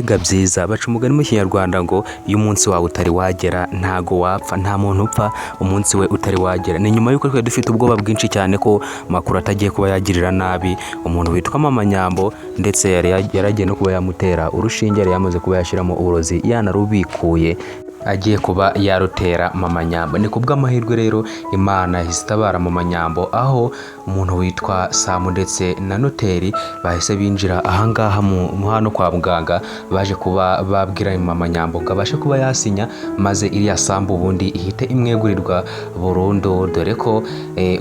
mbega byiza. Baca umugani mu kinyarwanda ngo iyo umunsi wawe utari wagera ntago wapfa, nta muntu upfa umunsi we utari wagera. Ni nyuma y'uko twari dufite ubwoba bwinshi cyane ko Makuru atagiye kuba yagirira nabi umuntu witwa Mama Nyambo, ndetse yaragiye no kuba yamutera urushinge, yari yamaze kuba yashyiramo uburozi yanarubikuye agiye kuba yarutera Mama Nyambo. Ni kubw'amahirwe rero Imana ihise itabara Mama Nyambo, aho umuntu witwa Samu ndetse na noteri bahise binjira ahangaha mu hano kwa muganga, baje kuba babwira Mama Nyambo ngo abashe kuba yasinya maze iriya sambu ubundi ihite imwegurirwa burundu, dore ko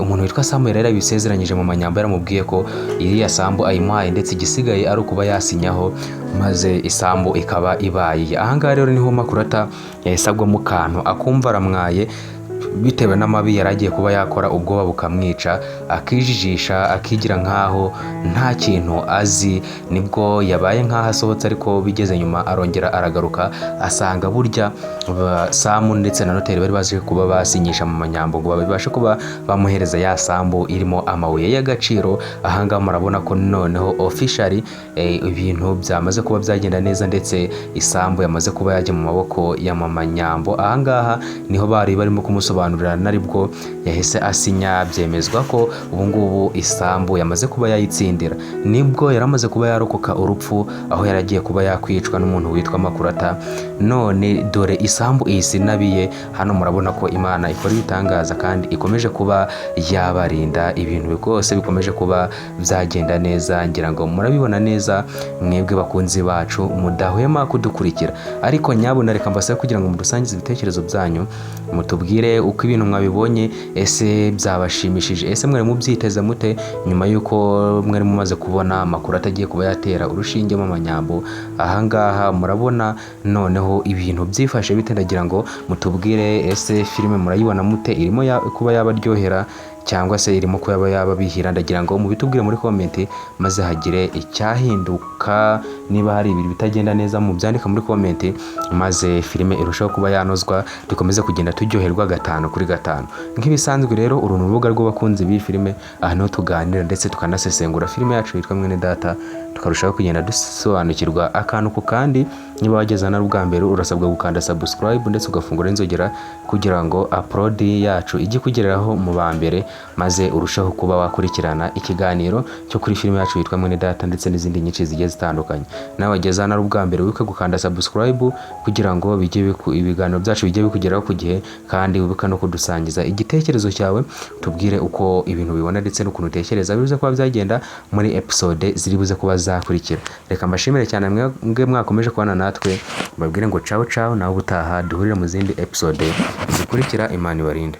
umuntu witwa Samu yari yarabisezeranyije Mama Nyambo, yaramubwiye ko iriya sambu ayimuhaye ndetse igisigaye ari ukuba yasinyaho maze isambu ikaba ibaye. Ahangaha rero niho Makuru yahise mu kantu akumva aramwaye bitewe n'amabi yaragiye kuba yakora, ubwoba bukamwica akijijisha akigira nkaho nta kintu azi. Nibwo yabaye nkaho asohotse, ariko bigeze nyuma arongera aragaruka asanga burya Samu ndetse na noteri bari baje kuba basinyisha Mama Nyambo ngo babashe kuba bamuhereza ya sambu irimo amabuye y'agaciro. Ahangaha murabona ko noneho officially ibintu byamaze kuba byagenda neza, ndetse isambu yamaze kuba yajya mu maboko ya Mama Nyambo. Ahangaha niho bari barimo kumusobanurira, naribwo yahise asinya, byemezwa ko ubu ngubu isambu yamaze kuba yayitsindira. Nibwo yaramaze kuba yarokoka urupfu, aho yaragiye kuba yakwicwa n'umuntu witwa Makurata. None dore isambu isinabiye. Hano murabona ko Imana ikora ibitangaza kandi ikomeje kuba yabarinda, ibintu rwose bikomeje kuba byagenda neza. Ngira ngo murabibona neza mwebwe bakunzi bacu mudahwema kudukurikira, ariko nyabuna reka mbasabe kugira ngo mudusangize ibitekerezo byanyu, mutubwire uko ibintu mwabibonye. Ese byabashimishije? Ese mwari mubyiteze mute nyuma y'uko mwari mumaze kubona Makuru atagiye kuba yatera urushinge Mama Nyambo? Ahangaha murabona noneho ibintu byifashe bite? Ndagira ngo mutubwire, ese filime murayibona mute? Irimo kuba yabaryohera cyangwa se irimo kuba yababihira? Ndagira ngo mubitubwire muri comment maze hagire icyahinduka. Niba hari ibintu bitagenda neza mubyandika muri comment, maze filime irushaho kuba yanozwa, dukomeze kugenda turyoherwa 5/5. Nk'ibisanzwe rero uru rubuga rw'abakunzi b'iyi filime, ahantu tuganira ndetse tukanasesengura filime yacu yitwa Mwene Data, tukarushaho kugenda dusobanukirwa akantu ku kandi. Niba wageze na ubwa mbere urasabwa gukanda subscribe ndetse ugafungura inzogera kugira ngo upload yacu ijye kugereraho mu ba mbere, maze urushaho kuba wakurikirana ikiganiro cyo kuri filime yacu yitwa Mwene Data ndetse n'izindi nyinshi zigiye zitandukanye. Nawe wageze na ubwa mbere wibuke gukanda subscribe kugira ngo ibiganiro byacu bijye bikugeraho ku gihe, kandi wibuke no kudusangiza igitekerezo cyawe, tubwire uko ibintu bibona ndetse n'ukuntu utekereza bibuze kuba byagenda muri episode ziri buze kuba zakurikira. Reka mbashimire cyane mwe mwakomeje kubana natwe, mbabwire ngo ciao ciao, nawe ubutaha duhurira mu zindi episode zikurikira. Imana ibarinde.